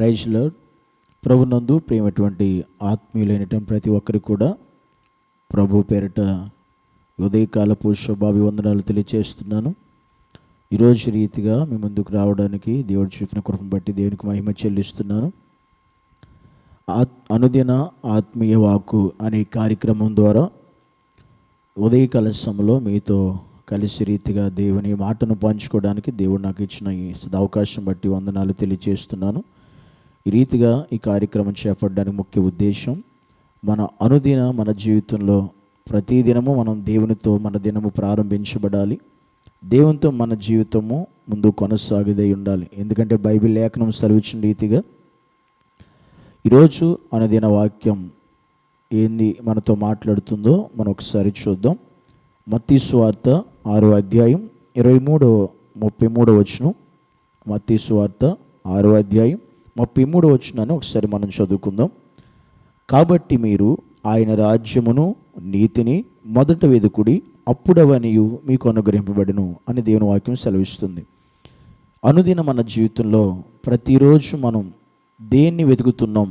Praise lord. ప్రభునందు ప్రియమైనటువంటి ఆత్మీయులైనటువంటి ప్రతి ఒక్కరికి కూడా ప్రభు పేరిట ఉదయకాలపు శుభాభివందనాలు తెలియజేస్తున్నాను. ఈరోజు రీతిగా మీ ముందుకు రావడానికి దేవుడు చూపిన కృపను బట్టి దేవునికి మహిమ చెల్లిస్తున్నాను. అనుదిన ఆత్మీయ వాక్కు అనే కార్యక్రమం ద్వారా ఉదయకాల సమయంలో మీతో కలిసి రీతిగా దేవుని మాటను పంచుకోవడానికి దేవుడు నాకు ఇచ్చిన ఈ అవకాశం బట్టి వందనాలు తెలియజేస్తున్నాను. ఈ రీతిగా ఈ కార్యక్రమం చేపట్టడానికి ముఖ్య ఉద్దేశం, మన జీవితంలో ప్రతిదినము మనం దేవునితో మన దినము ప్రారంభించబడాలి. దేవునితో మన జీవితము ముందు కొనసాగుదై ఉండాలి. ఎందుకంటే బైబిల్ లేఖనం సెలవిచ్చిన రీతిగా ఈరోజు అనుదిన వాక్యం ఏంది మనతో మాట్లాడుతుందో మనం ఒకసారి చూద్దాం. మత్తయి సువార్త 6వ అధ్యాయం 33వ వచనం. మత్తయి సువార్త 6వ అధ్యాయం 33వ వచనాన్ని ఒకసారి మనం చదువుకుందాం. కాబట్టి మీరు ఆయన రాజ్యమును నీతిని మొదట వెదుకుడి, అప్పుడవనియు మీకు అనుగ్రహింపబడును అని దేవుని వాక్యం సెలవిస్తుంది. అనుదిన మన జీవితంలో ప్రతిరోజు మనం దేన్ని వెతుకుతున్నాం?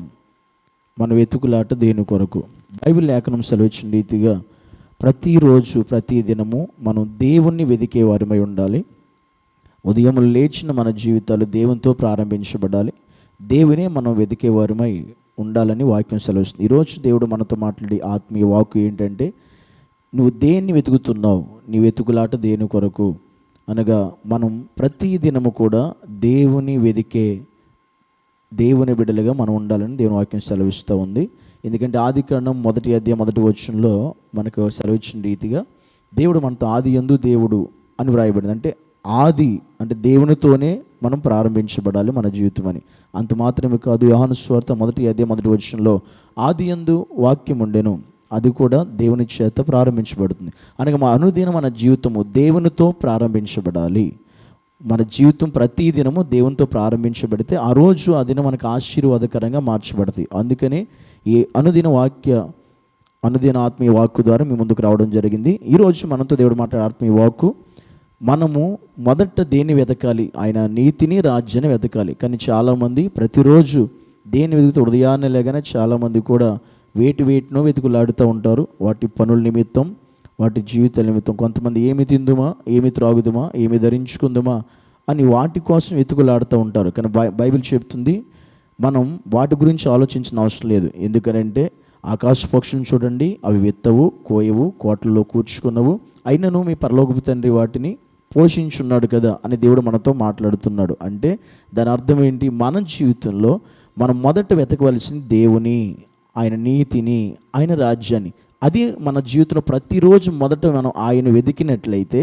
మన వెతుకులాట దేని కొరకు? బైబిల్ లేఖనం సెలవిచ్చిన రీతిగా ప్రతిరోజు ప్రతిదినము మనం దేవుణ్ణి వెతికే వారిమై ఉండాలి. ఉదయం లేచిన మన జీవితాలు దేవునితో ప్రారంభించబడాలి. దేవునే మనం వెతికే వారిమై ఉండాలని వాక్యం సెలవిస్తుంది. ఈరోజు దేవుడు మనతో మాట్లాడే ఆత్మీయ వాక్కు ఏంటంటే, నువ్వు దేన్ని వెతుకుతున్నావు? నీ వెతుకులాట దేని కొరకు అనగా, మనం ప్రతి దినము కూడా దేవుని వెతికే దేవుని బిడ్డలుగా మనం ఉండాలని దేవుని వాక్యం సెలవిస్తూ ఉంది. ఎందుకంటే ఆదికాండం 1వ అధ్యాయం 1వ వచనంలో మనకు సెలవిచ్చిన రీతిగా దేవుడు మనతో ఆది యందు దేవుడు అని వ్రాయబడింది. అంటే ఆది అంటే దేవునితోనే మనం ప్రారంభించబడాలి మన జీవితం అని. అంత మాత్రమే కాదు, యోహాను సువార్త 1వ అధ్యాయం 1వ వచనంలో ఆది యందు వాక్యం ఉండెను, అది కూడా దేవుని చేత ప్రారంభించబడుతుంది. అనగా మా అనుదినం మన జీవితము దేవునితో ప్రారంభించబడాలి. మన జీవితం ప్రతి దినము దేవునితో ప్రారంభించబడితే ఆ రోజు ఆ దినం మనకు ఆశీర్వాదకరంగా మార్చబడుతుంది. అందుకనే ఈ అనుదిన ఆత్మీయ వాక్కు ద్వారా మీ ముందుకు రావడం జరిగింది. ఈరోజు మనతో దేవుడు మాట్లాడే ఆత్మీయ వాక్కు, మనము మొదట దేన్ని వెతకాలి? ఆయన నీతిని రాజ్యాన్ని వెతకాలి. కానీ చాలామంది ప్రతిరోజు దేన్ని వెతుకుతూ ఉదయాన్నే లేగానే చాలామంది కూడా వేటినో వెతుకులాడుతూ ఉంటారు. వాటి పనుల నిమిత్తం, వాటి జీవితాల నిమిత్తం. కొంతమంది ఏమి తిందుమా, ఏమి త్రాగుదుమా, ఏమి ధరించుకుందుమా అని వాటి కోసం వెతుకులాడుతూ ఉంటారు. కానీ బైబిల్ చెప్తుంది, మనం వాటి గురించి ఆలోచించిన అవసరం లేదు. ఎందుకనంటే ఆకాశ పక్షులను చూడండి, అవి విత్తవు, కోయవు, కోటల్లో కూర్చుకున్నవు, అయినను మీ పరలోకపు తండ్రి వాటిని పోషించున్నాడు కదా అని దేవుడు మనతో మాట్లాడుతున్నాడు. అంటే దాని అర్థం ఏంటి? మన జీవితంలో మనం మొదట వెతకవలసింది దేవుని, ఆయన నీతిని, ఆయన రాజ్యాన్ని. అది మన జీవితంలో ప్రతిరోజు మొదట మనం ఆయన వెతికినట్లయితే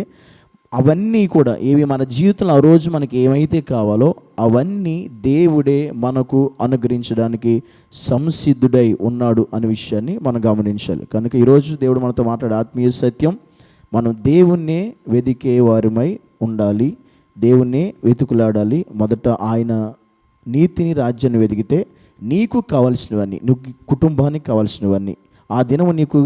అవన్నీ కూడా ఏవి మన జీవితంలో ఆ రోజు మనకి ఏమైతే కావాలో అవన్నీ దేవుడే మనకు అనుగ్రహించడానికి సంసిద్ధుడై ఉన్నాడు అనే విషయాన్ని మనం గమనించాలి. కనుక ఈరోజు దేవుడు మనతో మాట్లాడే ఆత్మీయ సత్యం, మనం దేవుణ్ణే వెతికే వారిమై ఉండాలి, దేవుణ్ణే వెతుకులాడాలి. మొదట ఆయన నీతిని, రాజ్యాన్ని వెతికితే నీకు కావాల్సినవన్నీ, నువ్వు కుటుంబానికి కావాల్సినవన్నీ, ఆ దినము నీకు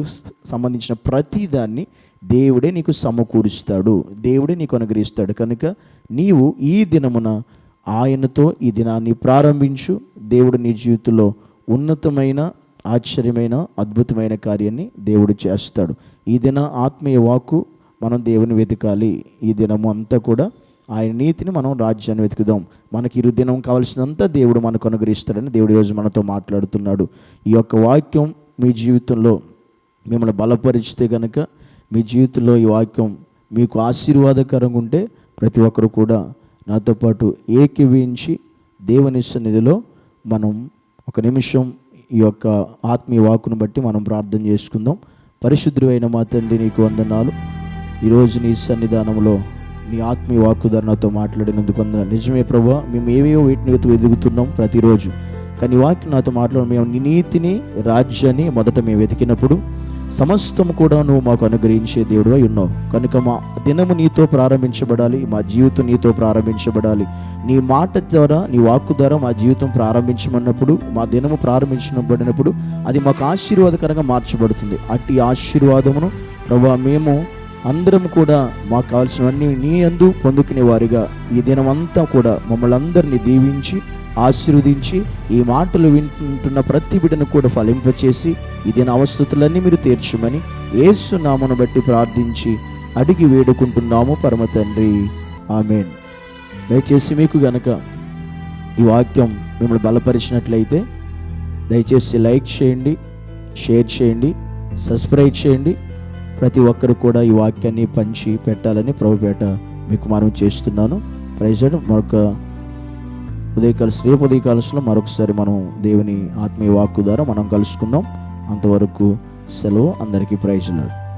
సంబంధించిన ప్రతి దాన్ని దేవుడే నీకు సమకూరుస్తాడు, దేవుడే నీకు అనుగ్రహిస్తాడు. కనుక నీవు ఈ దినమున ఆయనతో ఈ దినాన్ని ప్రారంభించు. దేవుడు నీ జీవితంలో ఉన్నతమైన, ఆశ్చర్యమైన, అద్భుతమైన కార్యాన్ని దేవుడు చేస్తాడు. ఈ దిన ఆత్మీయ వాక్కు, మనం దేవుని వెతకాలి. ఈ దినము అంతా కూడా ఆయన నీతిని, మనం రాజ్యాన్ని వెతుకుదాం. మనకి ఇరు దినం కావాల్సినంత దేవుడు మనకు అనుగ్రహిస్తాడని దేవుడు ఈరోజు మనతో మాట్లాడుతున్నాడు. ఈ యొక్క వాక్యం మీ జీవితంలో మిమ్మల్ని బలపరిచితే కనుక, మీ జీవితంలో ఈ వాక్యం మీకు ఆశీర్వాదకరంగా ఉంటే ప్రతి ఒక్కరు కూడా నాతో పాటు ఏకీవించి దేవుని సన్నిధిలో మనం ఒక నిమిషం ఈ యొక్క ఆత్మీయ వాక్కును బట్టి మనం ప్రార్థన చేసుకుందాం. పరిశుద్ధుడైన మా తండ్రి, నీకు వందనాలు. ఈరోజు నీ సన్నిధానంలో నీ ఆత్మీయ వాక్కు ద్వారా నాతో మాట్లాడినందుకు వందనాలు. నిజమే ప్రభువా, మేము ఏవేవో వీటిని వెతుకుతున్నాం ప్రతిరోజు, కానీ వాక్యం నాతో మాట్లాడు. మేము నీ నీతిని, రాజ్యాన్ని మొదట మేము వెతికినప్పుడు సమస్తము కూడా నువ్వు మాకు అనుగ్రహించే దేవుడు అయి ఉన్నావు. కనుక మా దినము నీతో ప్రారంభించబడాలి, మా జీవితం నీతో ప్రారంభించబడాలి. నీ మాట ద్వారా, నీ వాక్కు ద్వారా మా జీవితం ప్రారంభించమన్నప్పుడు, మా దినము ప్రారంభించబడినప్పుడు అది మాకు ఆశీర్వాదకరంగా మార్చబడుతుంది. అట్టి ఆశీర్వాదమును ప్రభువా మేము అందరం కూడా మాకు కావాల్సినవన్నీ నీ యందు పొందుకునే వారిగా ఈ దినమంతా కూడా మమ్మల్ని అందరినీ దీవించి ఆశీర్వదించి ఈ మాటలు వింటున్న ప్రతి బిడ్డను కూడా ఫలింపచేసి ఈ దిన అవస్థతులన్నీ మీరు తీర్చమని యేసు నామమును బట్టి ప్రార్థించి అడిగి వేడుకుంటున్నాము పరమ తండ్రి, ఆమేన్. దయచేసి మీకు గనక ఈ వాక్యం మిమ్మల్ని బలపరిచినట్లయితే దయచేసి లైక్ చేయండి, షేర్ చేయండి, సబ్స్క్రైబ్ చేయండి. ప్రతి ఒక్కరు కూడా ఈ వాక్యాన్ని పంచి పెట్టాలని ప్రభుపేట మీకు మనవి చేస్తున్నాను. Praise Lord. మరొక రేపు ఉదయకాలంలో మరొకసారి మనం దేవుని ఆత్మీయ వాక్కు ద్వారా మనం కలుసుకుందాం. అంతవరకు సెలవు. అందరికీ ప్రైజ్ లార్డ్.